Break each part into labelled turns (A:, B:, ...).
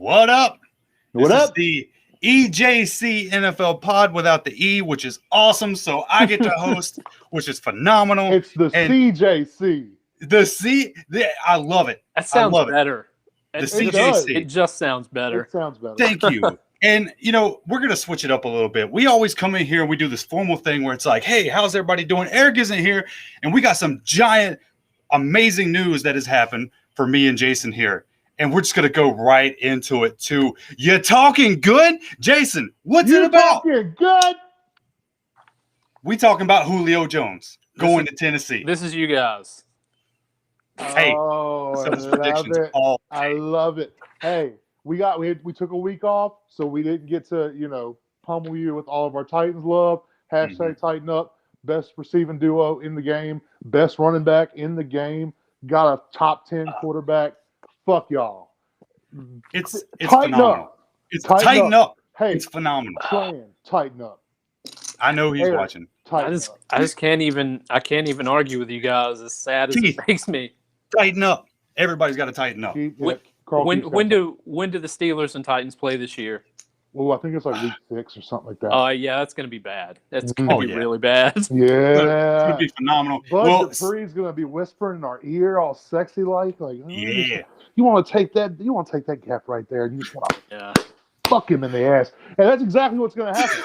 A: What up?
B: What
A: This
B: up?
A: is the EJC NFL pod without the E, which is awesome. So I get to host, which is phenomenal.
B: It's the
A: And
B: CJC.
A: the C, I love it.
C: That sounds better.
A: The
B: It does.
A: CJC.
C: It just sounds better.
B: It sounds better.
A: Thank you. And, we're going to switch it up a little bit. We always come in here and we do this formal thing where it's like, hey, how's everybody doing? Eric isn't here. And we got some giant, amazing news that has happened for me and Jason here. And we're just going to go right into it, too. You talking good? Jason, what's it about?
B: Talking good.
A: We talking about Julio Jones going to Tennessee.
C: This is you guys.
A: Hey,
B: Oh, I
A: those
B: love
A: predictions
B: it.
A: all
B: I love it. Hey, we took a week off, so we didn't get to, pummel you with all of our Titans love. Hashtag Tighten Up. Best receiving duo in the game. Best running back in the game. Got a top 10 quarterback. Fuck y'all.
A: It's
B: Tighten
A: phenomenal.
B: up.
A: It's tighten up.
B: Hey,
A: It's phenomenal.
B: tighten up.
A: I know he's
B: Eric,
A: watching.
B: Tighten
C: I
B: up.
C: just can't even argue with you guys, as sad as
A: Keith.
C: it makes me.
A: Tighten up. Everybody's got to tighten up.
C: When do the Steelers and Titans play this year?
B: Well, I think it's like week 6 or something like that.
C: Oh yeah, that's gonna be bad. That's gonna be really bad.
A: It's
B: Yeah.
A: going to be phenomenal.
B: Bud Dupree's gonna be whispering in our ear, all sexy like,
A: Yeah.
B: You want to take that? You want to take that gap right there, and you just want to
C: Yeah,
B: fuck him in the ass, and that's exactly what's gonna happen.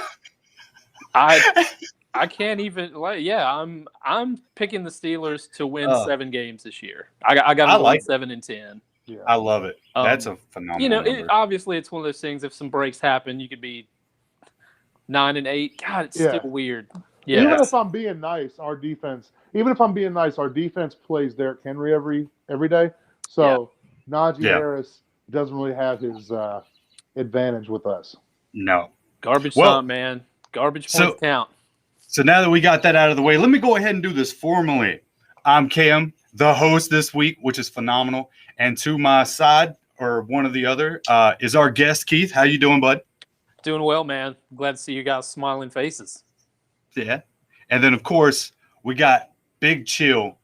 C: I can't even I'm picking the Steelers to win 7 games this year. I got them like 7-10.
B: Yeah.
A: I love it. That's a phenomenal number.
C: Obviously it's one of those things. If some breaks happen, you could be 9-8. God, it's still weird. Yeah.
B: Even if I'm being nice, our defense plays Derrick Henry every day. So Najee Harris doesn't really have his advantage with us.
A: No.
C: Garbage time, man. Garbage points count.
A: So now that we got that out of the way, let me go ahead and do this formally. I'm Cam, the host this week, which is phenomenal. And to my side, or one or the other, is our guest, Keith. How you doing, bud?
C: Doing well, man. Glad to see you guys smiling faces.
A: Yeah. And then, of course, we got Big Chill,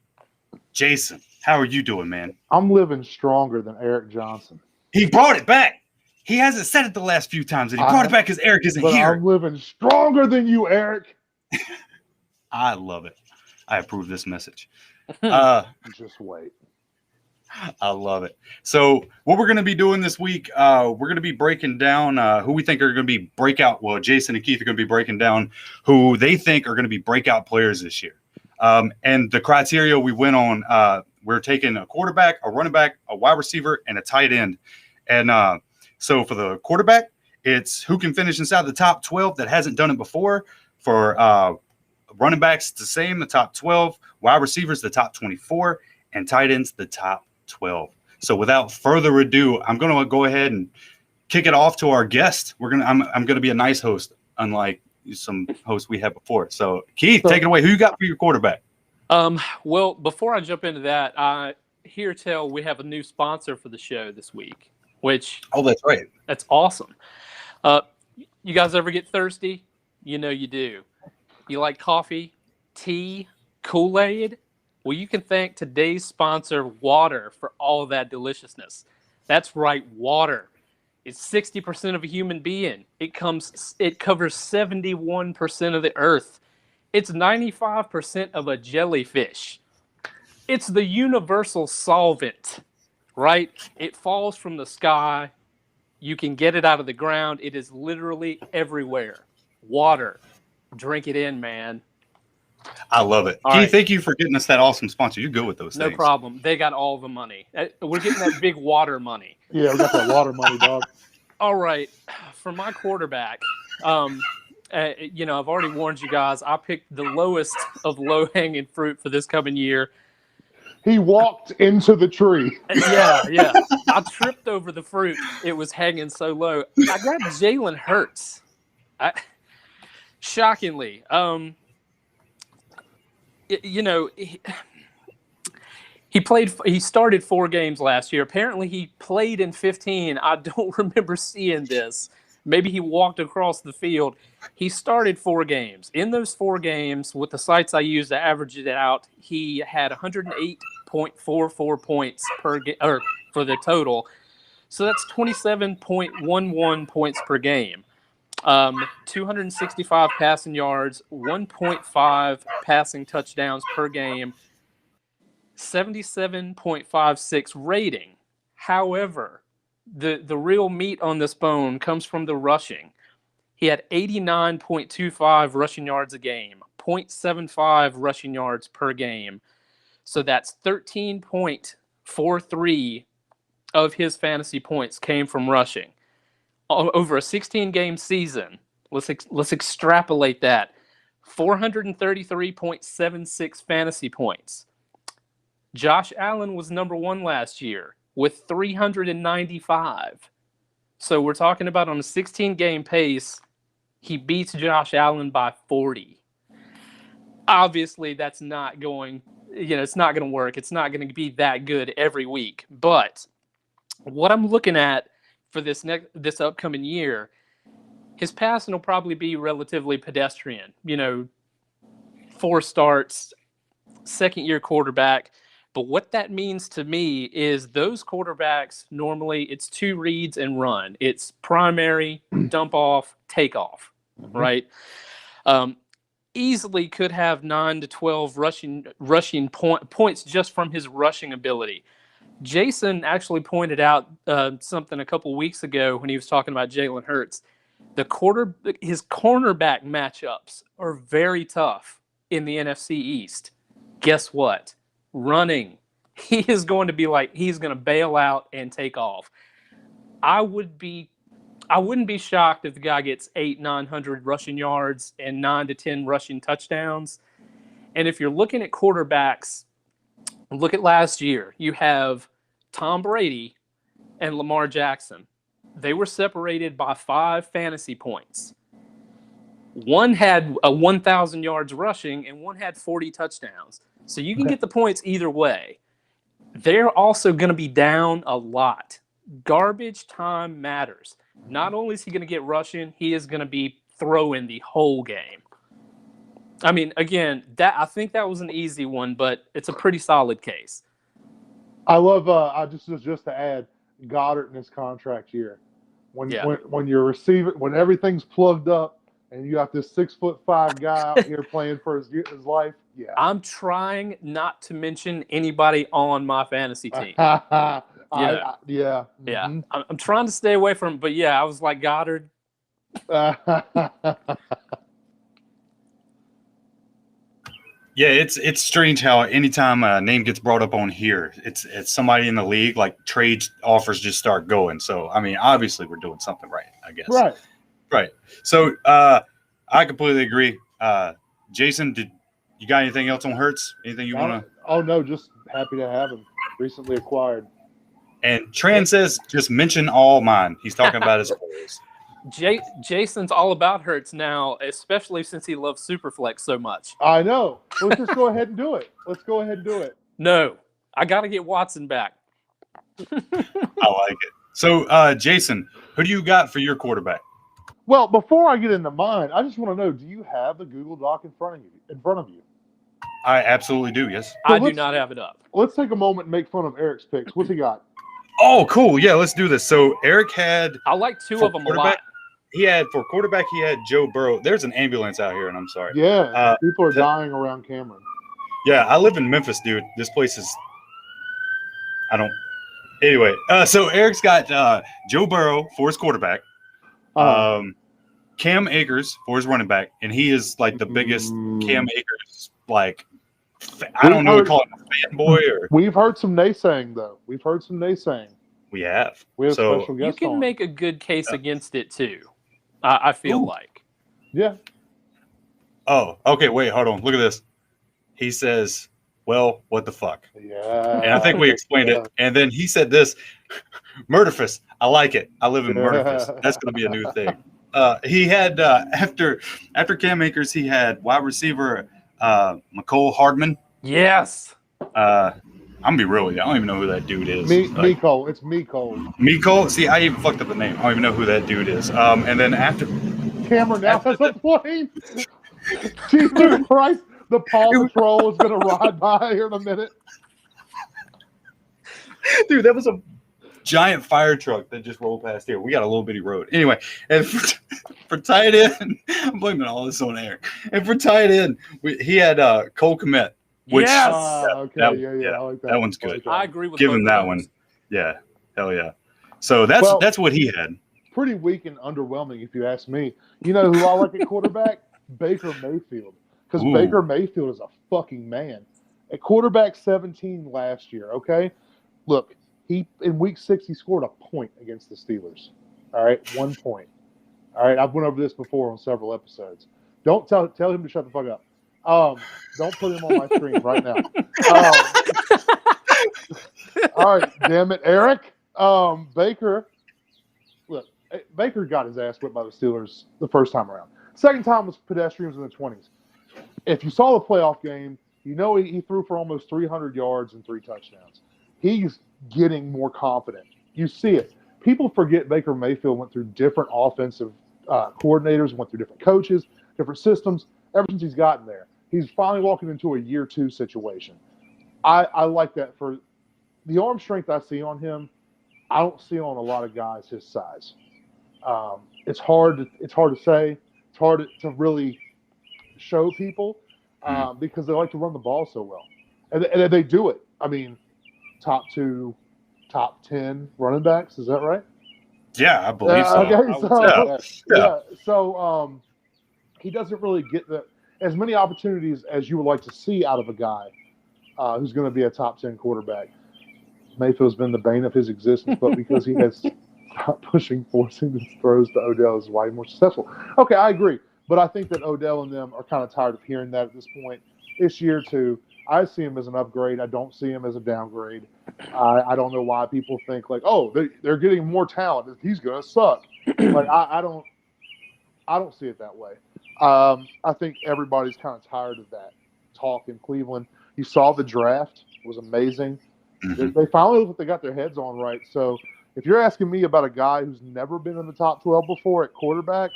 A: Jason. How are you doing, man?
B: I'm living stronger than Eric Johnson.
A: He brought it back. He hasn't said it the last few times, and he brought it back because Eric isn't here.
B: I'm living stronger than you, Eric.
A: I love it. I approve this message.
B: Just wait.
A: I love it. So what we're going to be doing this week, we're going to be breaking down who we think are going to be breakout. Well, Jason and Keith are going to be breaking down who they think are going to be breakout players this year. And the criteria we went on, we're taking a quarterback, a running back, a wide receiver, and a tight end. And so for the quarterback, it's who can finish inside the top 12 that hasn't done it before. For running backs, it's the same, the top 12. Wide receivers, the top 24. And tight ends, the top 12. So without further ado, I'm going to go ahead and kick it off to our guest. I'm going to be a nice host, unlike some hosts we had before. So Keith, take it away. Who you got for your quarterback?
C: Well, before I jump into that, I hear tell we have a new sponsor for the show this week, which
A: that's right.
C: That's awesome. You guys ever get thirsty? You know you do. You like coffee, tea, Kool-Aid? Well, you can thank today's sponsor, water, for all of that deliciousness. That's right, water. It's 60% of a human being. It covers 71% of the earth. It's 95% of a jellyfish. It's the universal solvent, right? It falls from the sky. You can get it out of the ground. It is literally everywhere. Water. Drink it in, man.
A: I love it. Keith, thank you for getting us that awesome sponsor. You're good with those things.
C: No problem. They got all the money. We're getting that big water money.
B: Yeah, we got that water money, dog.
C: All right. For my quarterback, I've already warned you guys. I picked the lowest of low-hanging fruit for this coming year.
B: He walked into the tree.
C: Yeah. I tripped over the fruit. It was hanging so low. I got Jalen Hurts. Shockingly. He started 4 games last year. Apparently he played in 15. I don't remember seeing this. Maybe he walked across the field. He started 4 games. In those 4 games, with the sites I used to average it out, he had 108.44 points per game, or for the total. So that's 27.11 points per game. 265 passing yards, 1.5 passing touchdowns per game, 77.56 rating. However, the real meat on this bone comes from the rushing. He had 89.25 rushing yards a game, 0.75 rushing yards per game. So that's 13.43 of his fantasy points came from rushing. Over a 16-game season, let's extrapolate that. 433.76 fantasy points. Josh Allen was number one last year with 395. So we're talking about on a 16-game pace, he beats Josh Allen by 40. Obviously, that's not going, it's not going to work. It's not going to be that good every week. But what I'm looking at for this upcoming year, his passing will probably be relatively pedestrian. 4 starts, second-year quarterback. But what that means to me is those quarterbacks, normally it's 2 reads and run. It's primary, dump off, take off, right? Easily could have 9 to 12 rushing points just from his rushing ability. Jason actually pointed out something a couple weeks ago when he was talking about Jalen Hurts. His cornerback matchups are very tough in the NFC East. Guess what? Running. He is going to be he's going to bail out and take off. I wouldn't be shocked if the guy gets 800-900 rushing yards and 9 to 10 rushing touchdowns. And if you're looking at quarterbacks, look at last year. You have Tom Brady and Lamar Jackson. They were separated by 5 fantasy points. One had 1,000 yards rushing and one had 40 touchdowns. So you can get the points either way. They're also going to be down a lot. Garbage time matters. Not only is he going to get rushing, he is going to be throwing the whole game. I mean, again, I think that was an easy one, but it's a pretty solid case.
B: I love. Just to add, Goddard in his contract year, when you're receiving, when everything's plugged up, and you got this 6'5" guy out here playing for his life. Yeah,
C: I'm trying not to mention anybody on my fantasy team.
B: Yeah.
C: Yeah. I'm trying to stay away from, but yeah, I was like Goddard.
A: Yeah, it's strange how anytime a name gets brought up on here, it's somebody in the league, like trade offers just start going. So I mean, obviously we're doing something right, I guess. Right. So I completely agree. Jason, did you got anything else on Hurts? Anything you want to?
B: Oh no, just happy to have him. Recently acquired.
A: And Tran says, just mention all mine. He's talking about his players.
C: Jason's all about Hurts now, especially since he loves Superflex so much.
B: I know. Let's just go ahead and do it.
C: No, I got to get Watson back.
A: I like it. So, Jason, who do you got for your quarterback?
B: Well, before I get into mine, I just want to know: do you have the Google Doc in front of you?
A: I absolutely do. Yes.
C: So I do not have it up.
B: Let's take a moment and make fun of Erik's picks. What's he got?
A: Oh, cool. Yeah, let's do this. So Erik had.
C: I like 2 of them a lot.
A: For quarterback, he had Joe Burrow. There's an ambulance out here, and I'm sorry.
B: Yeah, people are dying around Cameron.
A: Yeah, I live in Memphis, dude. This place is. Anyway, so Erik's got Joe Burrow for his quarterback. Cam Akers for his running back, and he is like the biggest Cam Akers, like, I don't know, we call him a fanboy or.
B: We've heard some naysaying though. We have special guests.
C: You can make a good case against it too. I feel like.
B: Yeah.
A: Oh, okay. Wait, hold on. Look at this. He says, "Well, what the fuck?"
B: Yeah.
A: And I think we explained it. And then he said this, Murderfist. I like it. I live in Murderfist. That's going to be a new thing. He had after Cam Akers, he had wide receiver McCole Hardman.
C: Yes.
A: I'm gonna be real with you. I don't even know who that dude is.
B: Mecole. It's Mecole.
A: Mecole. See, I even fucked up the name. I don't even know who that dude is. And then after
B: Cameron now has a plane. Jesus Christ! The Paw Patrol is gonna ride by here in a minute.
A: Dude, that was a giant fire truck that just rolled past here. We got a little bitty road. Anyway, and for tight end, I'm blaming all this on Erik. And for tight end, he had Cole Kmet. Which,
C: Yes!
B: Okay,
A: that-
B: yeah, I like that.
A: that one's
B: I like
A: good.
B: that.
C: I agree with
A: Give
C: both
A: him
C: of
A: that
C: those.
A: one. Yeah, hell yeah. So that's what he had.
B: Pretty weak and underwhelming, if you ask me. You know who I like at quarterback? Baker Mayfield. Because
A: Ooh.
B: Baker Mayfield is a fucking man. At quarterback 17 last year, okay? Look, in week 6, he scored a point against the Steelers. All right? 1 point. All right? I've went over this before on several episodes. Don't tell him to shut the fuck up. Don't put him on my screen right now. All right, damn it, Erik. Baker. Look, Baker got his ass whipped by the Steelers the first time around. Second time was pedestrians in the 20s. If you saw the playoff game, you know he threw for almost 300 yards and 3 touchdowns. He's getting more confident. You see it. People forget Baker Mayfield went through different offensive coordinators, went through different coaches, different systems. Ever since he's gotten there, he's finally walking into a year 2 situation. I like that. For the arm strength I see on him, I don't see on a lot of guys his size. It's hard to say. It's hard to really show people because they like to run the ball so well, and they do it. I mean, top 2, top 10 running backs. Is that right?
A: Yeah, I believe so.
B: Okay,
A: Yeah.
B: So he doesn't really get as many opportunities as you would like to see out of a guy who's going to be a top 10 quarterback. Mayfield's been the bane of his existence, but because he has stopped forcing the throws to Odell is why he's more successful. Okay, I agree. But I think that Odell and them are kind of tired of hearing that at this point. This year, too, I see him as an upgrade. I don't see him as a downgrade. I don't know why people think, like, oh, they're getting more talent. He's going to suck. Like, I don't see it that way. I think everybody's kind of tired of that talk in Cleveland. You saw the draft. It was amazing.
A: Mhm.
B: They finally look like they got their heads on right. So if you're asking me about a guy who's never been in the top 12 before at quarterback,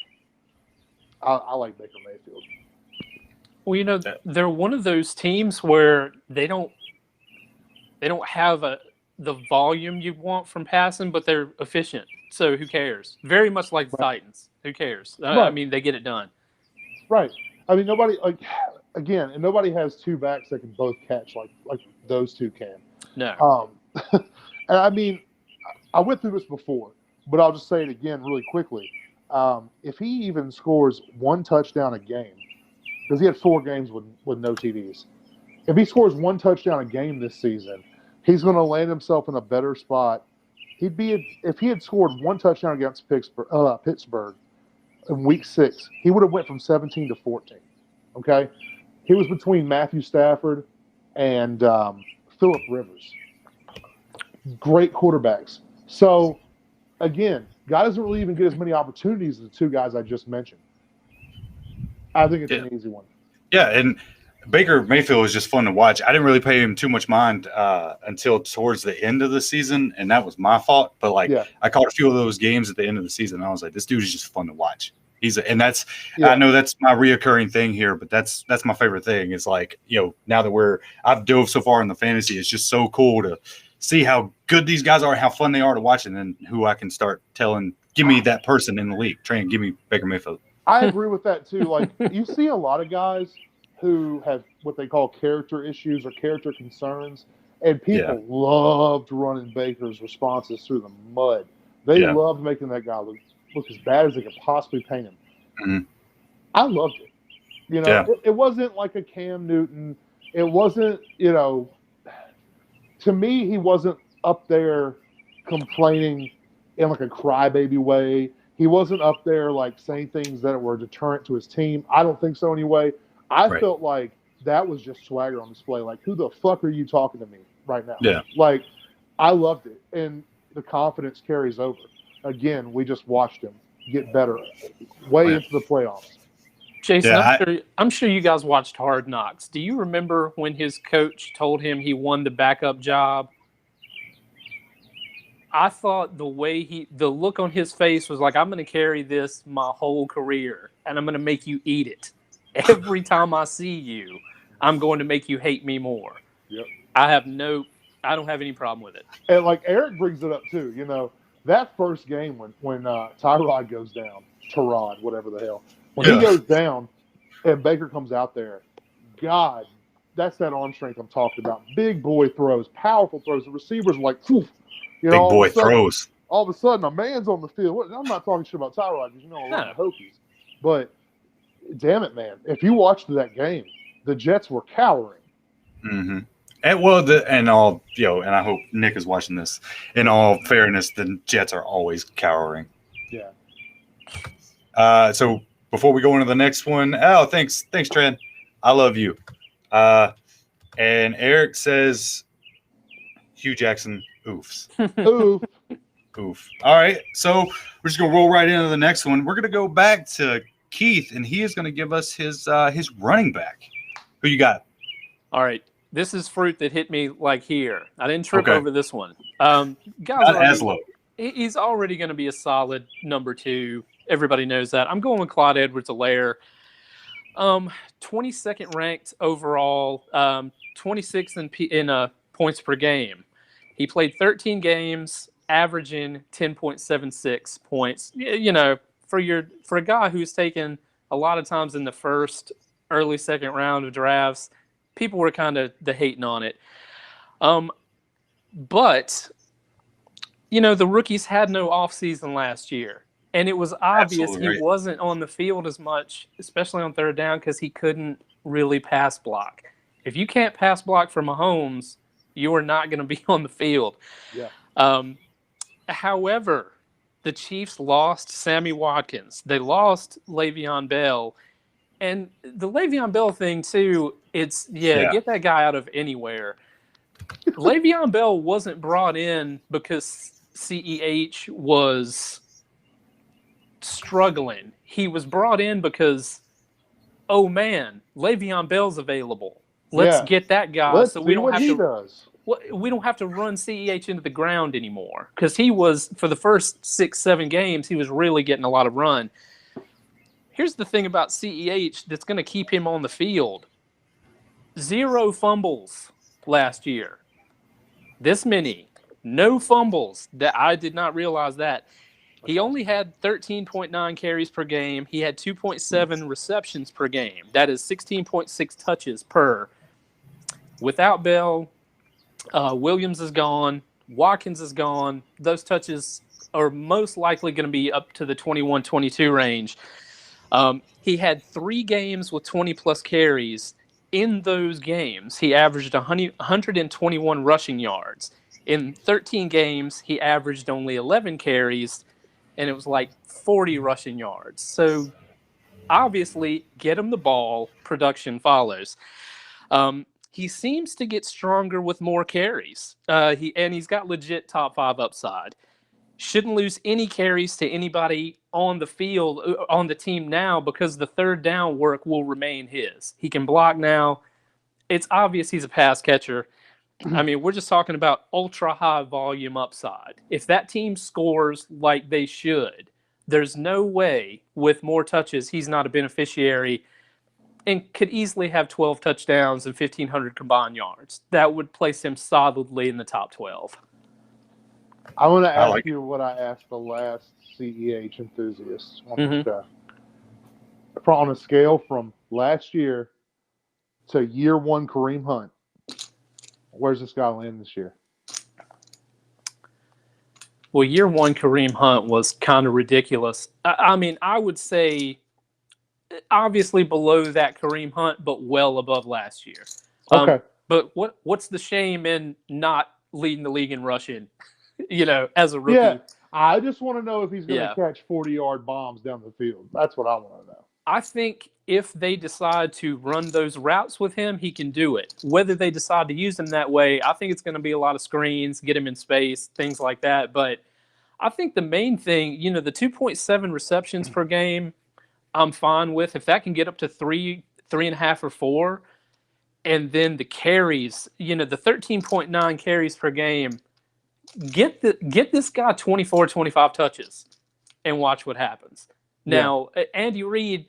B: I like Baker Mayfield.
C: Well, you know, they're one of those teams where they don't have the volume you want from passing, but they're efficient. So who cares? Very much like the Titans. Who cares? I
B: Right.
C: mean, they get it done.
B: Right. I mean, nobody and nobody has 2 backs that can both catch like those 2 can.
C: No.
B: And I mean, I went through this before, but I'll just say it again really quickly. If he even scores 1 touchdown a game, because he had 4 games with no TDs. If he scores 1 touchdown a game this season, he's going to land himself in a better spot. If he had scored 1 touchdown against Pittsburgh in week 6, he would have went from 17 to 14. Okay, he was between Matthew Stafford and Phillip Rivers. Great quarterbacks. So again, guy doesn't really even get as many opportunities as the 2 guys I just mentioned. I think it's an easy one.
A: Yeah, and Baker Mayfield was just fun to watch. I didn't really pay him too much mind until towards the end of the season, and that was my fault. But I caught a few of those games at the end of the season, and I was like, this dude is just fun to watch. I know that's my reoccurring thing here, but that's my favorite thing. It's like, now that I've dove so far in the fantasy, it's just so cool to see how good these guys are, how fun they are to watch, and then who I can start telling, give me that person in the league, give me Baker Mayfield.
B: I agree with that too. Like, you see a lot of guys who have what they call character issues or character concerns, and people loved running Baker's responses through the mud. They loved making that guy look as bad as they could possibly paint him.
A: Mm-hmm.
B: I loved it. It wasn't like a Cam Newton. It wasn't, to me, he wasn't up there complaining in like a crybaby way. He wasn't up there like saying things that were a deterrent to his team. I don't think so anyway. I felt like that was just swagger on display. Like, who the fuck are you talking to me right now?
A: Yeah.
B: Like, I loved it. And the confidence carries over. Again, we just watched him get better into the playoffs.
C: Jason, I'm sure you guys watched Hard Knocks. Do you remember when his coach told him he won the backup job? I thought the look on his face was like, I'm going to carry this my whole career, and I'm going to make you eat it. Every time I see you, I'm going to make you hate me more.
B: Yep.
C: I have no I don't have any problem with it.
B: And like Erik brings it up too, you know, that first game when Tyrod goes down, Tyrod, whatever the hell, when he goes down and Baker comes out there, God, that's that arm strength I'm talking about. Big boy throws, powerful throws. The receivers like, poof, you know,
A: Big boy throws.
B: All of a sudden, a man's on the field. I'm not talking shit about Tyrod because you know a lot of Hokies, but damn it, man! If you watched that game, the Jets were cowering.
A: Mm-hmm. And I hope Nick is watching this. In all fairness, the Jets are always cowering.
B: Yeah.
A: So before we go into the next one, thanks, Trent. I love you. And Erik says, Hugh Jackson, oofs.
B: Oof.
A: Oof. All right, so we're just gonna roll right into the next one. We're gonna go back to Keith, and he is gonna give us his running back. Who you got?
C: All right. This is fruit that hit me like here. I didn't trip over this one.
A: Not as low.
C: He's already going to be a solid number 2. Everybody knows that. I'm going with Clyde Edwards-Helaire. 22nd ranked overall, 26th in points per game. He played 13 games, averaging 10.76 points. You know, for a guy who's taken a lot of times in the first, early second round of drafts, people were kind of hating on it. But, you know, the rookies had no offseason last year. And it was obvious he wasn't on the field as much, especially on third down, because he couldn't really pass block. If you can't pass block for Mahomes, you are not going to be on the field.
B: Yeah.
C: However, the Chiefs lost Sammy Watkins. They lost Le'Veon Bell. And the Le'Veon Bell thing, too, get that guy out of anywhere. Le'Veon Bell wasn't brought in because CEH was struggling. He was brought in because, oh, man, Le'Veon Bell's available. Let's get that guy.
B: Let's
C: so we don't have
B: he
C: to.
B: Does.
C: We don't have to run CEH into the ground anymore because he was, for the first 6-7 games, he was really getting a lot of run. Here's the thing about CEH that's going to keep him on the field. 0 fumbles last year. This many. No fumbles. That I did not realize that. He only had 13.9 carries per game. He had 2.7 receptions per game. That is 16.6 touches per. Without Bell, Williams is gone. Watkins is gone. Those touches are most likely going to be up to the 21-22 range. He had 3 games with 20-plus carries. In those games, he averaged 121 rushing yards. In 13 games, he averaged only 11 carries, and it was like 40 rushing yards. So, obviously, get him the ball, production follows. He seems to get stronger with more carries. He's got legit top 5 upside. Shouldn't lose any carries to anybody on the field, on the team now, because the third down work will remain his. He can block now. It's obvious he's a pass catcher. I mean, we're just talking about ultra high volume upside. If that team scores like they should, there's no way with more touches he's not a beneficiary and could easily have 12 touchdowns and 1,500 combined yards. That would place him solidly in the top 12.
B: I want to ask you what I asked the last CEH enthusiast on the show. On a scale from last year to year 1 Kareem Hunt, where's this guy land this year?
C: Well, year 1 Kareem Hunt was kind of ridiculous. I mean, I would say obviously below that Kareem Hunt, but well above last year.
B: Okay.
C: But what's the shame in not leading the league in rushing? You know, as a rookie.
B: Yeah, I just want to know if he's going to catch 40-yard bombs down the field. That's what I want to know.
C: I think if they decide to run those routes with him, he can do it. Whether they decide to use him that way, I think it's going to be a lot of screens, get him in space, things like that. But I think the main thing, you know, the 2.7 receptions per game, I'm fine with. If that can get up to 3.5 or 4, and then the carries, you know, the 13.9 carries per game, get this guy 24, 25 touches and watch what happens. Now, Andy Reid,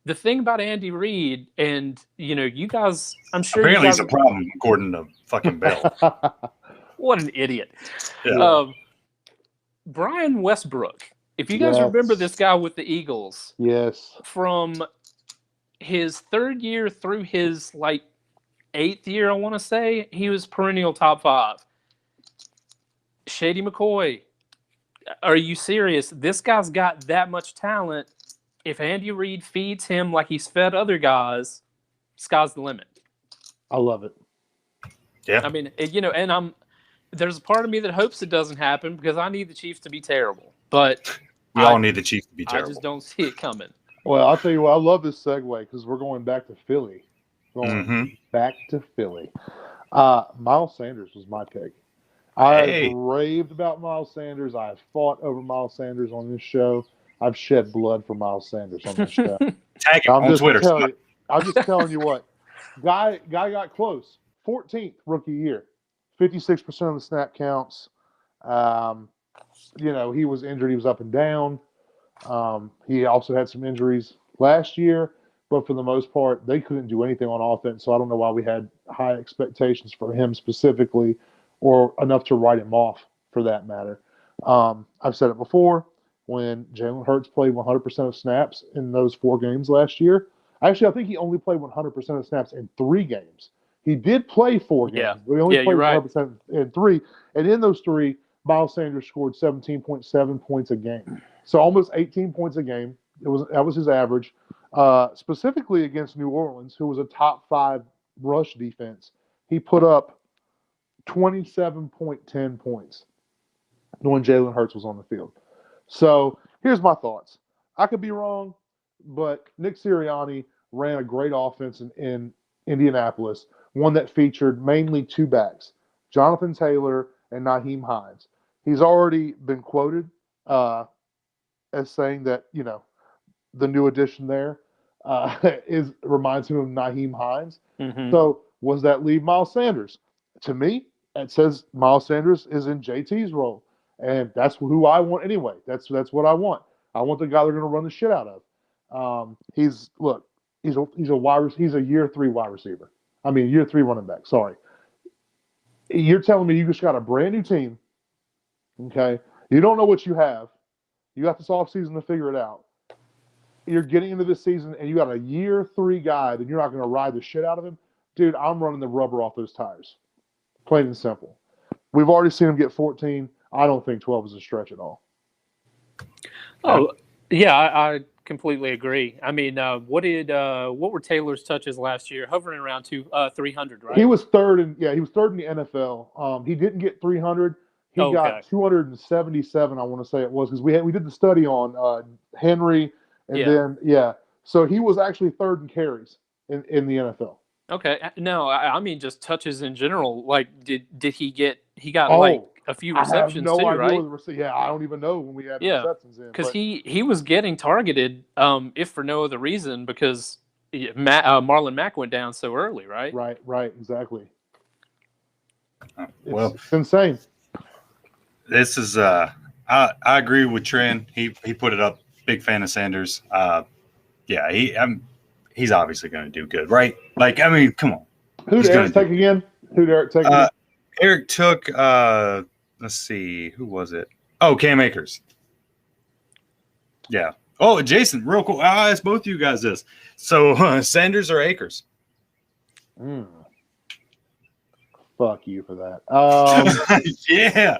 C: the thing about Andy Reid, and, you know, you guys, I'm sure
A: apparently
C: you guys,
A: he's a problem, according to fucking Bell.
C: What an idiot.
A: Yeah.
C: Brian Westbrook. If you guys remember this guy with the Eagles,
B: Yes.
C: from his third year through his like 8th year, I want to say, he was perennial top 5. Shady McCoy. Are you serious? This guy's got that much talent. If Andy Reid feeds him like he's fed other guys, sky's the limit.
B: I love it.
A: Yeah.
C: I mean, and there's a part of me that hopes it doesn't happen because I need the Chiefs to be terrible. But
A: We all need the Chiefs to be
C: I
A: terrible.
C: just don't see it coming.
B: Well, I'll tell you what, I love this segue because we're going back to Philly. Back to Philly. Miles Sanders was my take. I raved about Miles Sanders. I have fought over Miles Sanders on this show. I've shed blood for Miles Sanders on this show.
A: Tag him on Twitter.
B: I'm just telling you what. Guy got close. 14th rookie year. 56% of the snap counts. He was injured. He was up and down. He also had some injuries last year, but for the most part, they couldn't do anything on offense. So I don't know why we had high expectations for him specifically, or enough to write him off for that matter. I've said it before. When Jalen Hurts played 100% of snaps in those 4 games last year, actually, I think he only played 100% of snaps in 3 games. He did play 4 games.
C: Yeah.
B: But he only played
C: right.
B: 100% in 3. And in those 3, Miles Sanders scored 17.7 points a game. So almost 18 points a game. That was his average. Specifically against New Orleans, who was a top 5 rush defense, he put up 27.10 points when Jalen Hurts was on the field. So here's my thoughts. I could be wrong, but Nick Sirianni ran a great offense in Indianapolis, one that featured mainly 2 backs, Jonathan Taylor and Nyheim Hines. He's already been quoted as saying that, the new addition there reminds him of Nyheim Hines.
C: Mm-hmm.
B: So was that leave Miles Sanders? To me, it says Miles Sanders is in JT's role. And that's who I want anyway. That's what I want. I want the guy they're going to run the shit out of. He's a year 3 wide receiver. I mean, year 3 running back. Sorry. You're telling me you just got a brand new team. Okay. You don't know what you have. You got this offseason to figure it out. You're getting into this season and you got a year 3 guy, then you're not going to ride the shit out of him. Dude, I'm running the rubber off those tires. Plain and simple. We've already seen him get 14. I don't think 12 is a stretch at all.
C: Oh, yeah, I completely agree. I mean, what were Taylor's touches last year? Hovering around 300, right?
B: He was third in the NFL. He didn't get 300. He got 277, I want to say it was, because we did the study on Henry, and then so he was actually 3rd in carries in the NFL.
C: Okay, no, I mean just touches in general. Like, did he got like a few receptions
B: I have no idea
C: right?
B: Yeah, I don't even know when we had receptions in.
C: Because he was getting targeted, if for no other reason, because Marlon Mack went down so early, right?
B: Right, exactly.
A: It's
B: insane.
A: This is I agree with Trent. He put it up. Big fan of Sanders. He's obviously going to do good, right? Like, I mean, come on.
B: Who did Erik take again?
A: Erik took, let's see, who was it? Oh, Cam Akers. Yeah. Oh, Jason, real cool. I'll ask both of you guys this. So, Sanders or Akers?
B: Fuck you for that.
A: Yeah.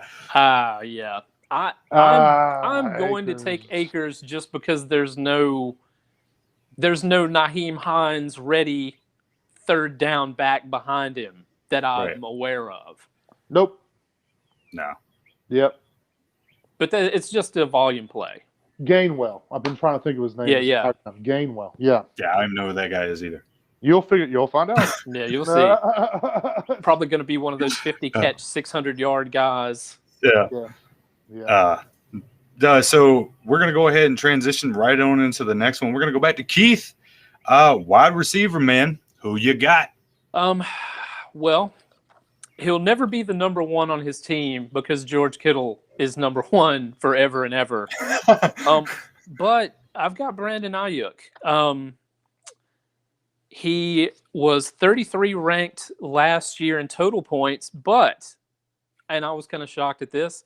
C: Yeah. I'm going to take Akers just because there's no Nyheim Hines ready 3rd down back behind him that I'm aware of.
B: Nope.
A: No.
B: Yep.
C: But it's just a volume play.
B: Gainwell. I've been trying to think of his name.
C: Yeah.
B: Gainwell. Yeah.
A: Yeah, I don't know who that guy is either.
B: You'll find out.
C: Yeah, you'll see. Probably going to be one of those 50 catch, 600-yard guys.
A: Yeah. So we're going to go ahead and transition right on into the next one. We're going to go back to Keith. Wide receiver, man. Who you got?
C: Well, he'll never be the number 1 on his team because George Kittle is number 1 forever and ever. But I've got Brandon Ayuk. He was 33 ranked last year in total points, but and I was kind of shocked at this,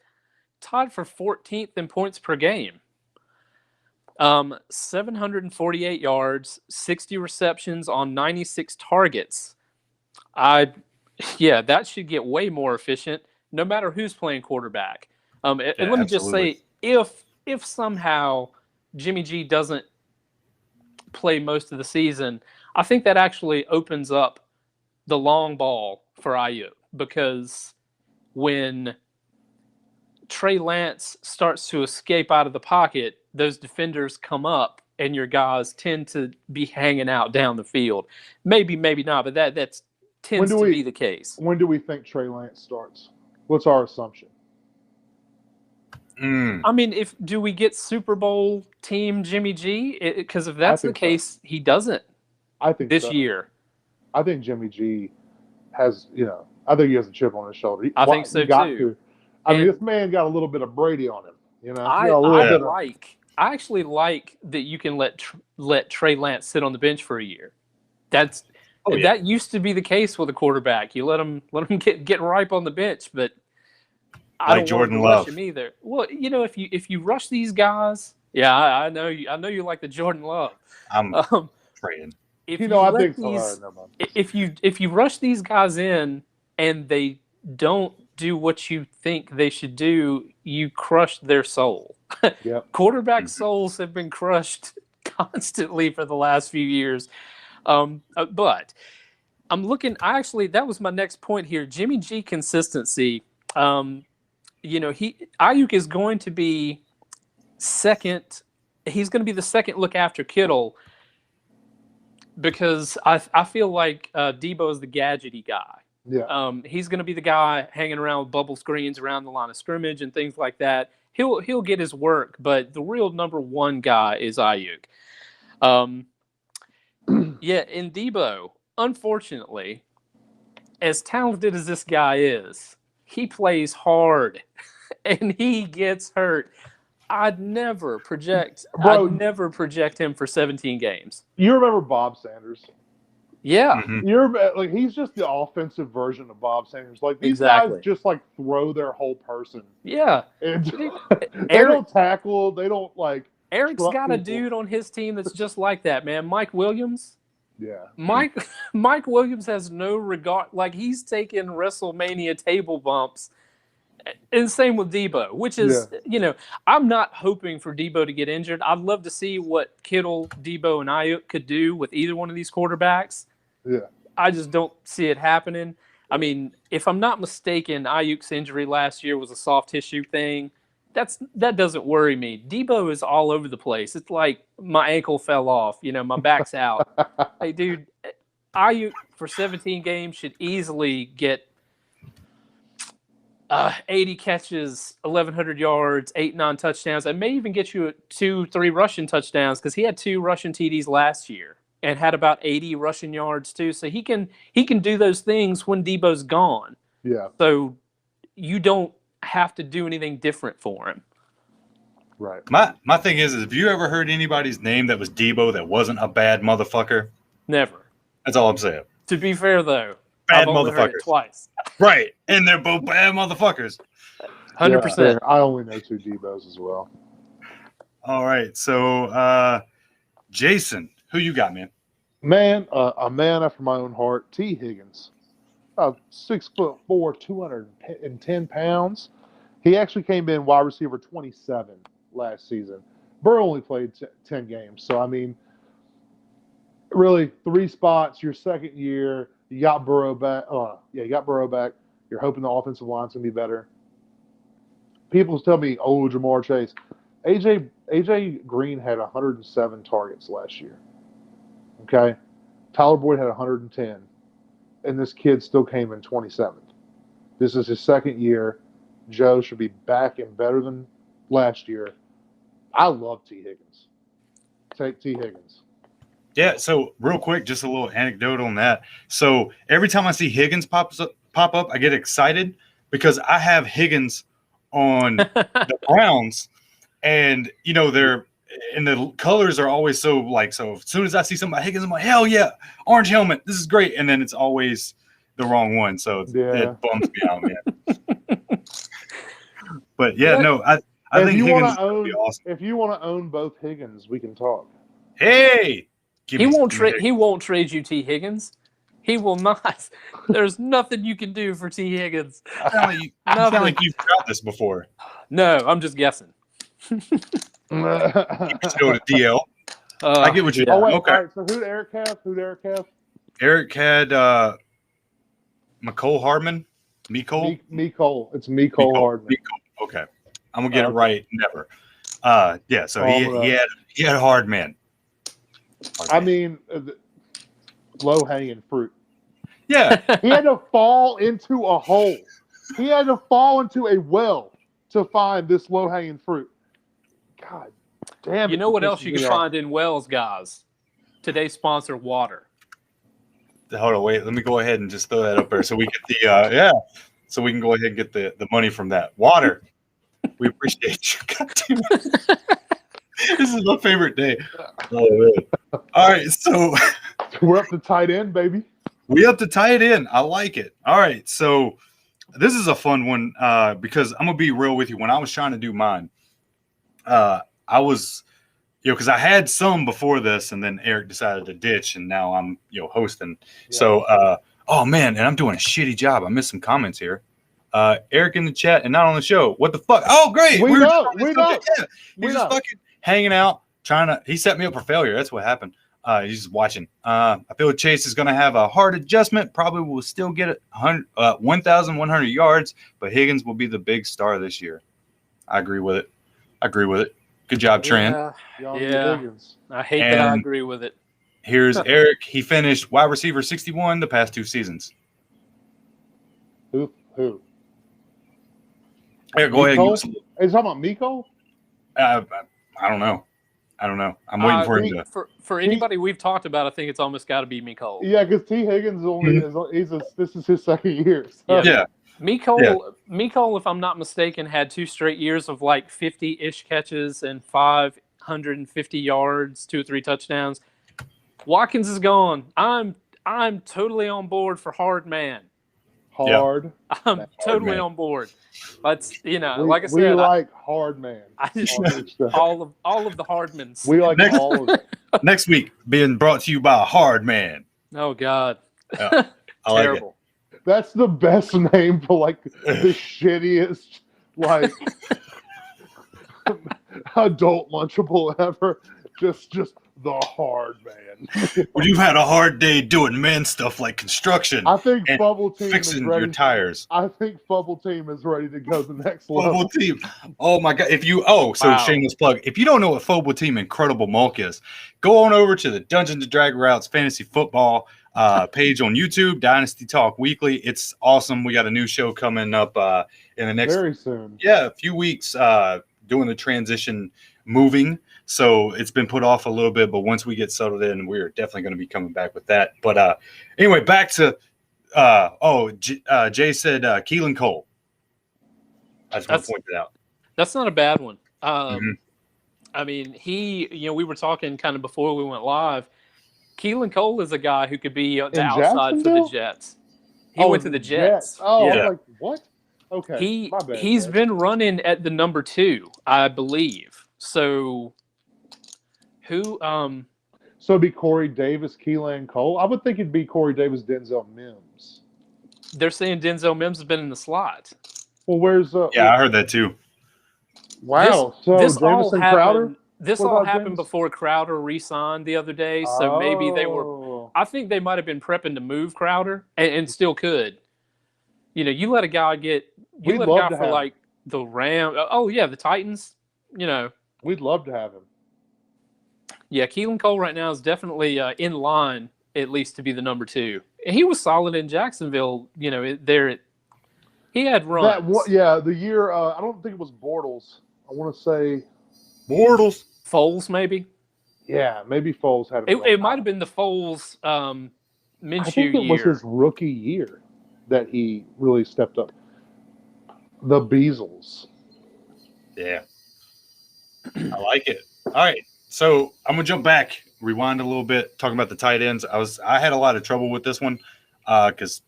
C: tied for 14th in points per game. 748 yards, 60 receptions on 96 targets. That should get way more efficient no matter who's playing quarterback. And let me just say, if somehow Jimmy G doesn't play most of the season, I think that actually opens up the long ball for Ayuk, because when Trey Lance starts to escape out of the pocket, those defenders come up and your guys tend to be hanging out down the field. Maybe not, but that tends to be the case.
B: When do we think Trey Lance starts? What's our assumption?
C: I mean, do we get Super Bowl team Jimmy G? Because if that's the case, he doesn't.
B: I think
C: this year.
B: I think Jimmy G has, I think he has a chip on his shoulder.
C: I think so too.
B: I mean, this man got a little bit of Brady on him.
C: I actually like that you can let Trey Lance sit on the bench for a year. That used to be the case with a quarterback. You let him get ripe on the bench, but I don't
A: Jordan
C: want to
A: Love
C: rush him either. Well, if you rush these guys, I know you like the Jordan Love.
A: I'm praying.
B: I think so.
C: If you rush these guys in and they don't do what you think they should do, you crush their soul.
B: Yep.
C: Quarterback souls have been crushed constantly for the last few years. But I'm looking. That was my next point here. Jimmy G consistency. Ayuk is going to be second. He's going to be the second look after Kittle, because I feel like Debo is the gadgety guy.
B: Yeah. He's
C: going to be the guy hanging around with bubble screens around the line of scrimmage and things like that. He'll get his work, but the real number one guy is Ayuk. And Debo, unfortunately, as talented as this guy is, he plays hard and he gets hurt. I'd never project him for 17 games.
B: You remember Bob Sanders?
C: Yeah.
B: Mm-hmm. He's just the offensive version of Bob Sanders. These guys just throw their whole person.
C: Yeah.
B: And they don't tackle. They don't
C: Eric's got a dude on his team that's just like that, man. Mike Williams.
B: Yeah.
C: Mike Williams has no regard. He's taking WrestleMania table bumps. And same with Debo, which is, I'm not hoping for Debo to get injured. I'd love to see what Kittle, Debo, and Ayuk could do with either one of these quarterbacks.
B: Yeah.
C: I just don't see it happening. I mean, if I'm not mistaken, Ayuk's injury last year was a soft tissue thing. That doesn't worry me. Debo is all over the place. It's like my ankle fell off. My back's out. Hey, dude, Ayuk for 17 games should easily get 80 catches, 1,100 yards, 8 non-touchdowns. I may even get you 2-3 rushing touchdowns, because he had 2 rushing TDs last year and had about 80 rushing yards too. So he can do those things when Debo's gone.
B: Yeah.
C: So you don't have to do anything different for him.
B: Right.
A: My thing is if you ever heard anybody's name that was Debo that wasn't a bad motherfucker?
C: Never.
A: That's all I'm saying.
C: To be fair, though,
A: bad
C: I've only heard it twice.
A: Right. And they're both bad motherfuckers.
C: 100%.
B: I only know 2 Debos as well. All
A: right. So, Jason, who you got, man?
B: Man, a man after my own heart, T. Higgins. 6'4", 210 pounds. He actually came in wide receiver 27 last season. Burrow only played 10 games. So, I mean, really, 3 spots, your second year. You got Burrow back. You got Burrow back. You're hoping the offensive line's going to be better. People tell me, Jamar Chase. AJ Green had 107 targets last year. Okay? Tyler Boyd had 110. And this kid still came in 27th. This is his second year. Joe should be back and better than last year. I love T. Higgins. Take T. Higgins.
A: Yeah, so real quick, just a little anecdote on that. So every time I see Higgins pop up, I get excited because I have Higgins on the Browns, and they're and the colors are always so as soon as I see somebody Higgins, I'm like, hell yeah, orange helmet, this is great, and then it's always the wrong one, so it bums me out, man. But yeah, no, I
B: If
A: think
B: you
A: Higgins
B: want
A: is
B: to
A: going to be
B: own,
A: awesome.
B: if you want to own both Higgins, we can talk.
A: Hey,
C: He won't trade. He won't trade you T. Higgins. He will not. There's nothing you can do for T. Higgins.
A: You sound like you've tried this before.
C: No, I'm just guessing.
A: Keep it still to DL. I get what you're
B: Oh
A: doing.
B: wait,
A: Okay.
B: all right. So who'd Eric have?
A: Eric had McCole Hardman. Mecole?
B: Cole. It's Cole Hardman.
A: Mecole. Okay. I'm gonna get it right. Never. Yeah. So he had Hardman.
B: I mean, low hanging fruit.
A: Yeah.
B: He had to fall into a hole. He had to fall into a well to find this low hanging fruit. God damn it.
C: You know what else you can find in wells, guys? Today's sponsor, water.
A: Hold on, wait. Let me go ahead and just throw that up there so we get the so we can go ahead and get the money from that. Water. We appreciate you. God damn it. This is my favorite day. Oh, man. All right, so
B: we're up to tight end, baby.
A: We have to tie it in. I like it. All right, so this is a fun one because I'm gonna be real with you. When I was trying to do mine, I was, because I had some before this, and then Eric decided to ditch, and now I'm, hosting. Yeah. So, oh man, and I'm doing a shitty job. I missed some comments here. Eric in the chat and not on the show. What the fuck? Oh, great.
B: We know.
A: Yeah. He's just fucking hanging out, he set me up for failure. That's what happened. He's just watching. I feel Chase is going to have a hard adjustment. Probably will still get 1,100 yards, but Higgins will be the big star this year. I agree with it. Good job, Trent.
C: Yeah. I hate that I agree with it.
A: Here's Eric. He finished wide receiver 61 the past 2 seasons.
B: Who?
A: Eric, go ahead.
B: Are you talking about Mecole?
A: I don't know. I'm waiting for him to.
C: For anybody we've talked about, I think it's almost got to be Mecole.
B: Yeah, because T. Higgins this is his second year. So.
A: Yeah.
C: Mecole, if I'm not mistaken, had 2 straight years of like 50-ish catches and 550 yards, 2 or 3 touchdowns. Watkins is gone. I'm totally on board for hard man.
B: Hard.
C: I'm totally on board. Let's like I said,
B: we like hard man.
C: I just all of the Hardmans.
B: We like all of it.
A: Next week, being brought to you by a hard man.
C: Oh God.
A: Yeah, I like
C: Terrible.
A: It.
B: That's the best name for like the shittiest like adult Lunchable ever. Just the hard man.
A: Well, you've had a hard day doing man stuff like construction.
B: I think Bubble Team
A: fixing
B: is ready.
A: Your tires.
B: I think Bubble Team is ready to go to the next level.
A: Bubble Team. Oh my God!
C: Wow.
A: Shameless plug. If you don't know what Fobble Team Incredible Mulk is, go on over to the Dungeons and Drag Routes Fantasy Football page on YouTube, Dynasty Talk Weekly. It's awesome. We got a new show coming up in the next
B: very soon.
A: Yeah, a few weeks. Doing the transition, moving. So it's been put off a little bit, but once we get settled in, we're definitely going to be coming back with that. But anyway, back to Jay said Keelan Cole. I just want to point that out.
C: That's not a bad one. I mean, we were talking kind of before we went live. Keelan Cole is a guy who could be the outside for the Jets. He went to the Jets.
B: Oh, yeah. I was like, what? Okay.
C: My bad, he's been running at the number 2, I believe. So who
B: so it'd be Corey Davis, Keelan Cole? I would think it'd be Corey Davis, Denzel Mims.
C: They're saying Denzel Mims has been in the slot.
B: Well, where's
A: I heard that too.
B: Wow.
C: This
B: so Jamison Crowder?
C: This all happened before Crowder re-signed the other day, so maybe they were. I think they might have been prepping to move Crowder, and still could. You let a guy for like the Ram. Oh yeah, the Titans.
B: We'd love to have him.
C: Yeah, Keelan Cole right now is definitely in line, at least to be the number 2. And he was solid in Jacksonville. He had runs.
B: The year. I don't think it was Bortles. I want to say
A: Bortles.
C: Foles, maybe.
B: Yeah, maybe Foles had.
C: It might have been the Foles Minshew
B: I think it was his rookie year that he really stepped up. The Beazles.
A: Yeah. I like it. All right. So I'm gonna jump back, rewind a little bit, talking about the tight ends. I had a lot of trouble with this one because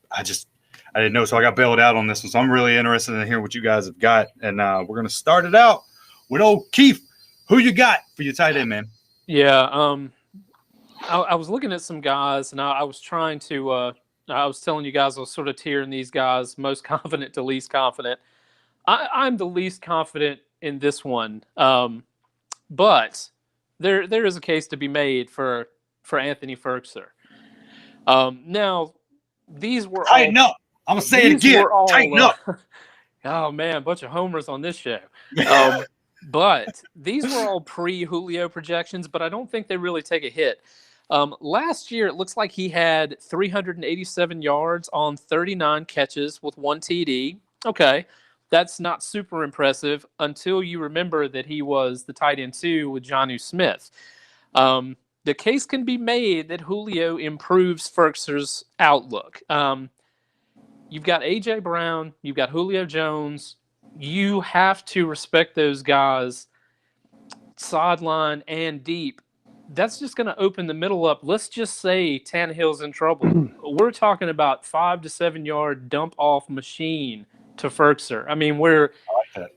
A: I didn't know, so I got bailed out on this one. So I'm really interested in hearing what you guys have got, and we're gonna start it out with old Keith. Who you got for your tight end, man?
C: Yeah, I was looking at some guys, and I was trying to. I was telling you guys I was sort of tiering these guys, most confident to least confident. I'm the least confident in this one, but there is a case to be made for Anthony Ferkser. Now, these were
A: Tighten
C: all.
A: up. I'm gonna say it
C: These
A: again.
C: were all,
A: Tighten up.
C: oh man, a bunch of homers on this show. But these were all pre-Julio projections, but I don't think they really take a hit. Last year, it looks like he had 387 yards on 39 catches with 1 TD. Okay, that's not super impressive until you remember that he was the tight end 2 with Jonnu Smith. The case can be made that Julio improves Ferkser's outlook. You've got A.J. Brown, you've got Julio Jones. You have to respect those guys sideline and deep. That's just going to open the middle up. Let's just say Tannehill's in trouble. We're talking about 5 to 7 yard dump off machine to Ferkser. I mean,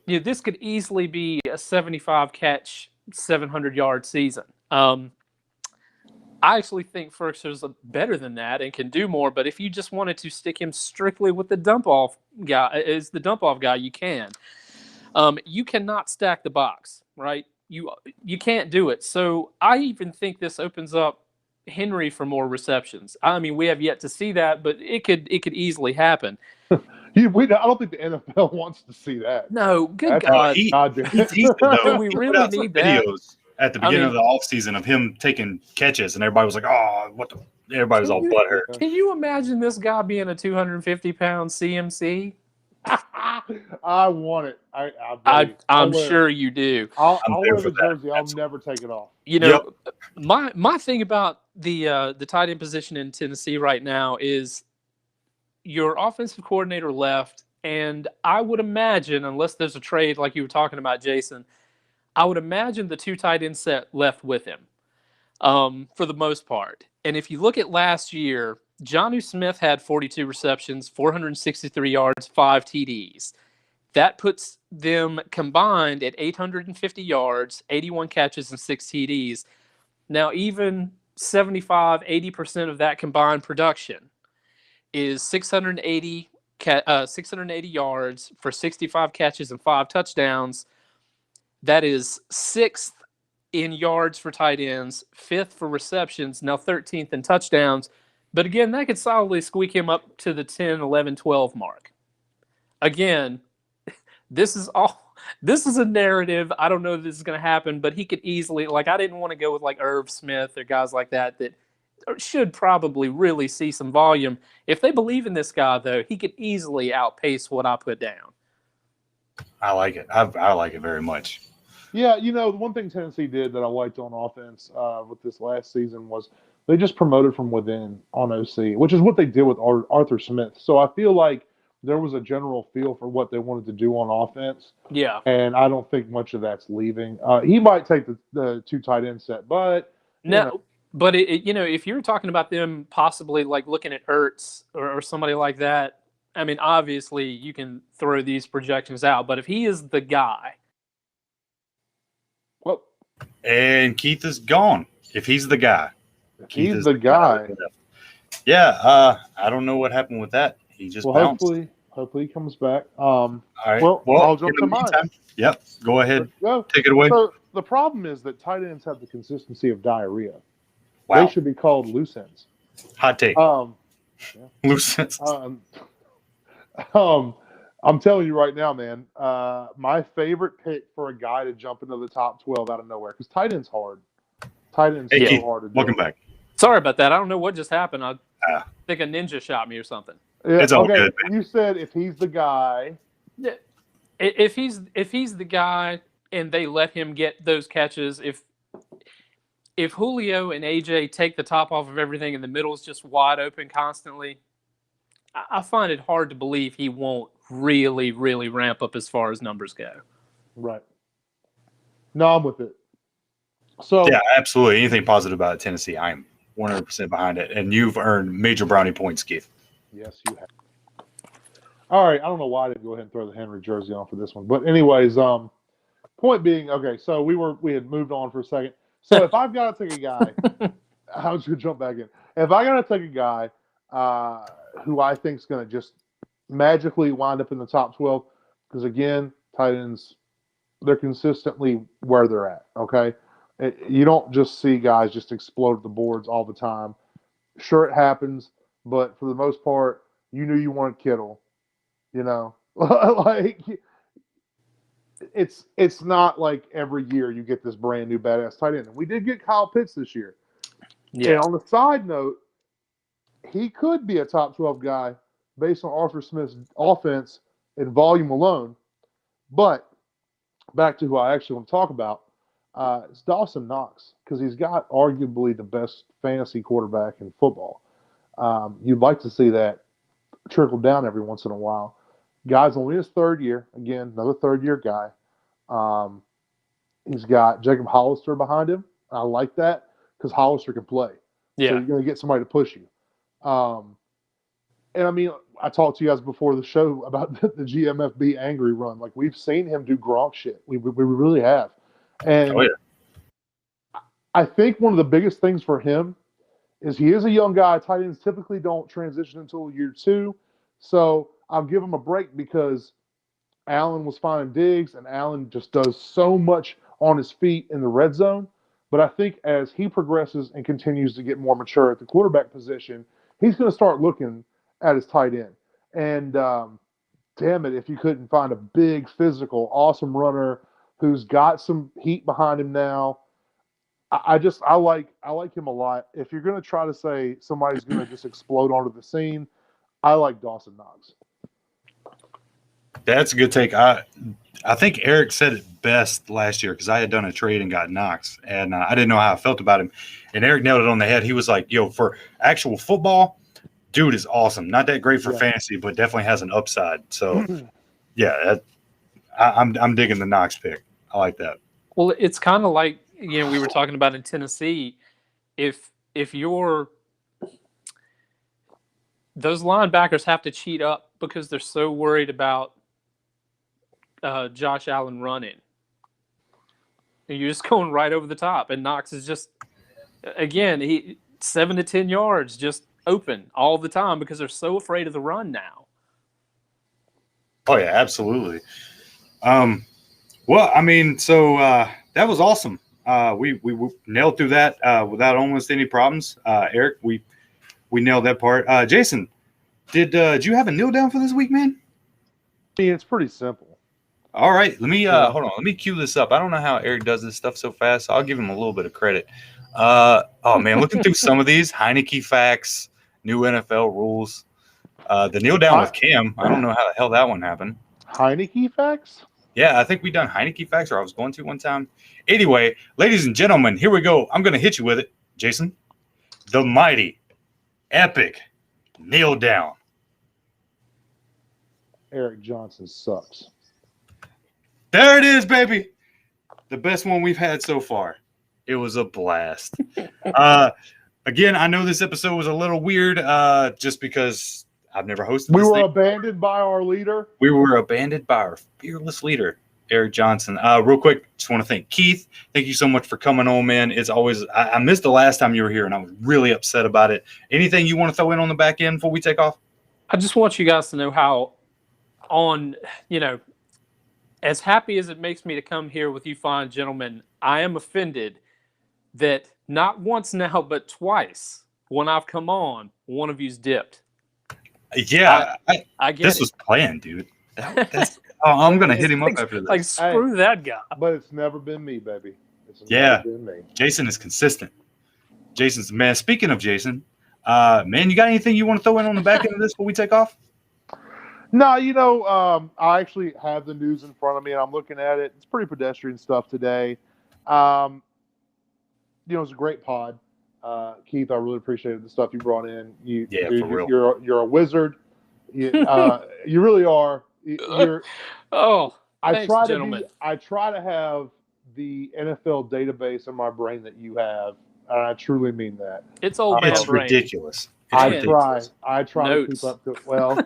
C: this could easily be a 75 catch, 700 yard season. I actually think Ferkser's better than that and can do more. But if you just wanted to stick him strictly with the dump off guy, you can. You cannot stack the box, right? You can't do it. So I even think this opens up Henry for more receptions. I mean, we have yet to see that, but it could easily happen.
B: I don't think the NFL wants to see that.
C: No, good God.
A: Do
C: we really need that?
A: Videos at the beginning of the offseason of him taking catches, and everybody was like, "Oh, what the?" Everybody was all butthurt.
C: Can you imagine this guy being a 250-pound CMC?
B: I want it.
C: I'm sure you do.
B: I'll wear the jersey. I'll never take it off.
C: You know, my thing about the tight end position in Tennessee right now is your offensive coordinator left, and I would imagine, unless there's a trade like you were talking about, Jason, I would imagine the 2 tight end set left with him for the most part. And if you look at last year, Jonnu Smith had 42 receptions, 463 yards, 5 TDs. That puts them combined at 850 yards, 81 catches, and 6 TDs. Now, even 80% of that combined production is 680 yards for 65 catches and 5 touchdowns. That is 6th in yards for tight ends, 5th for receptions, now 13th in touchdowns. But again, that could solidly squeak him up to the 10, 11, 12 mark. Again, this is a narrative. I don't know if this is going to happen, but he could easily, I didn't want to go with Irv Smith or guys like that should probably really see some volume. If they believe in this guy, though, he could easily outpace what I put down.
A: I like it. I like it very much.
B: Yeah, the one thing Tennessee did that I liked on offense with this last season was they just promoted from within on OC, which is what they did with Arthur Smith. So I feel like there was a general feel for what they wanted to do on offense.
C: Yeah.
B: And I don't think much of that's leaving. He might take the 2 tight end set, but
C: but if you're talking about them possibly looking at Ertz or somebody like that, I mean, obviously you can throw these projections out, but if he is the guy.
B: Well,
A: and Keith is gone. If he's the guy.
B: He's the guy.
A: Yeah, I don't know what happened with that. He just bounced.
B: Hopefully he comes back.
A: All right.
B: Well, I'll jump to mine.
A: Yep. Go ahead.
B: Go.
A: Take it away.
B: So the problem is that tight ends have the consistency of diarrhea.
A: Wow.
B: They should be called loose ends.
A: Hot take. Loose ends.
B: I'm telling you right now, man. My favorite pick for a guy to jump into the top 12 out of nowhere, because tight end's hard. Tight end's so
A: Keith,
B: hard to do.
A: Welcome back.
C: Sorry about that. I don't know what just happened. I think a ninja shot me or something.
B: Yeah,
A: it's all good.
B: You said if he's the guy.
C: Yeah. If he's the guy and they let him get those catches, if Julio and AJ take the top off of everything and the middle is just wide open constantly, I find it hard to believe he won't really, really ramp up as far as numbers go.
B: Right. No, I'm with it. So
A: yeah, absolutely. Anything positive about Tennessee, I'm 100% behind it. And you've earned major brownie points, Keith.
B: Yes, you have. All right, I don't know why I didn't go ahead and throw the Henry jersey on for this one, but anyways, point being, okay, so we had moved on for a second. So if I've got to take a guy, I was going to jump back in. If I got to take a guy who I think is going to just magically wind up in the top 12, because again, tight ends, they're consistently where they're at. Okay, you don't just see guys just explode the boards all the time. Sure, it happens, but for the most part, you knew you wanted Kittle. You know, like it's not like every year you get this brand new badass tight end. And we did get Kyle Pitts this year.
C: Yeah.
B: And on the side note, he could be a top 12 guy based on Arthur Smith's offense and volume alone. But back to who I actually want to talk about, it's Dawson Knox, because he's got arguably the best fantasy quarterback in football. You'd like to see that trickle down every once in a while. Guy's only his third year. Again, another third-year guy. He's got Jacob Hollister behind him. I like that because Hollister can play.
C: Yeah.
B: So you're going to get somebody to push you. And I mean, I talked to you guys before the show about the GMFB angry run. Like, we've seen him do Gronk shit. We really have. And I think one of the biggest things for him is he is a young guy. Tight ends typically don't transition until year 2. So I'll give him a break because Allen was finding Diggs, and Allen just does so much on his feet in the red zone. But I think as he progresses and continues to get more mature at the quarterback position, he's going to start looking at his tight end. And damn it, if you couldn't find a big, physical, awesome runner who's got some heat behind him now, I like him a lot. If you're going to try to say somebody's going to just explode onto the scene, I like Dawson Knox.
A: That's a good take. I think Erik said it best last year because I had done a trade and got Knox, and I didn't know how I felt about him. And Erik nailed it on the head. He was like, "Yo, for actual football, dude is awesome. Not that great for fantasy, but definitely has an upside." So, yeah, I'm digging the Knox pick. I like that.
C: Well, it's kind of like we were talking about in Tennessee. If those linebackers have to cheat up because they're so worried about Josh Allen running. And you're just going right over the top. And Knox is just, again, he 7 to 10 yards just open all the time because they're so afraid of the run now.
A: Oh, yeah, absolutely. Well, I mean, so that was awesome. We nailed through that without almost any problems. Erik, we nailed that part. Jason, did you have a kneel down for this week, man?
B: I mean, it's pretty simple.
A: All right, let me hold on. Let me cue this up. I don't know how Erik does this stuff so fast. So I'll give him a little bit of credit. Oh man, looking through some of these Heineke facts, new NFL rules. The kneel down with Cam. I don't know how the hell that one happened.
B: Heineke facts?
A: Yeah, I think we done Heineke facts, or I was going to one time. Anyway, ladies and gentlemen, here we go. I'm going to hit you with it, Jason. The mighty, epic kneel down.
B: Eric Johnson sucks.
A: There it is, baby. The best one we've had so far. It was a blast. Again, I know this episode was a little weird just because I've never hosted
B: We
A: this
B: were
A: thing.
B: abandoned by our leader.
A: We were abandoned by our fearless leader, Erik Johnson. Real quick, just want to thank Keith. Thank you so much for coming on, man. It's always I missed the last time you were here, and I was really upset about it. Anything you want to throw in on the back end before we take off?
C: I just want you guys to know how as happy as it makes me to come here with you fine gentlemen, I am offended that not once now, but twice when I've come on, one of you's dipped.
A: Yeah,
C: I get
A: this
C: it.
A: was planned, dude. I'm going to hit him up after this.
C: Like, screw that guy.
B: But it's never been me, baby. It's
A: Yeah.
B: never been me. Jason
A: is consistent. Jason's man. Speaking of Jason, man, you got anything you want to throw in on the back end of this before we take off?
B: No, I actually have the news in front of me, and I'm looking at it. It's pretty pedestrian stuff today. It's a great pod. Keith, I really appreciated the stuff you brought in. Dude,
A: for real.
B: You're a wizard. You really are.
C: Thanks, gentlemen.
B: I try to have the NFL database in my brain that you have, and I truly mean that.
C: It's old man
A: It's
C: brain.
A: ridiculous.
B: I try to keep up to it. Well,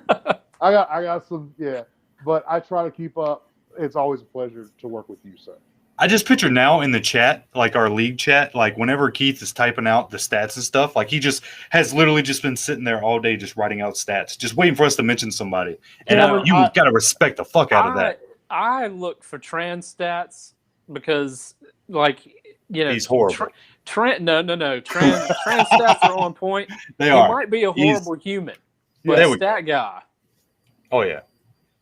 B: I got some, yeah. But I try to keep up. It's always a pleasure to work with you, sir.
A: I just picture now in the chat, like our league chat, like whenever Keith is typing out the stats and stuff, like he just has literally just been sitting there all day just writing out stats, just waiting for us to mention somebody. And
B: Cameron,
A: you got to respect the fuck out of that.
C: I look for trans stats because, like, you know,
A: He's horrible.
C: no. Trans stats are on point.
A: They are.
C: He might be a horrible human, but
A: There we
C: stat guy.
A: Oh yeah,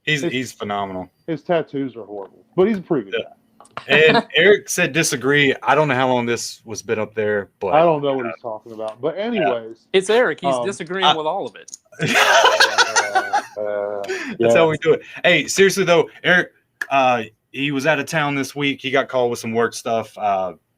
A: he's phenomenal.
B: His tattoos are horrible, but he's a pretty good guy.
A: And Erik said disagree. I don't know how long this was been up there, but
B: I don't know what he's talking about. But anyways,
C: It's Erik. He's disagreeing with all of it.
A: That's how we do it. Hey, seriously though, Erik, he was out of town this week. He got called with some work stuff.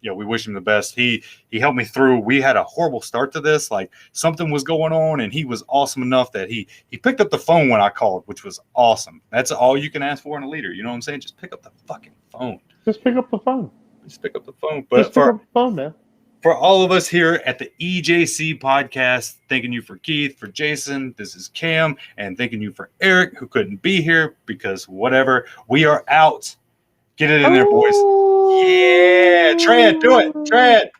A: We wish him the best. He helped me through. We had a horrible start to this. Like something was going on, and he was awesome enough that he picked up the phone when I called, which was awesome. That's all you can ask for in a leader. You know what I'm saying? Just pick up the fucking phone.
B: Just pick up the phone.
A: Just pick up the phone. But
B: Just pick up the phone, man.
A: For all of us here at the EJC podcast, thanking you for Keith, for Jason, this is Cam, and thanking you for Erik, who couldn't be here because whatever. We are out. Get it in there, boys. Yeah, Trent, do it. Trent.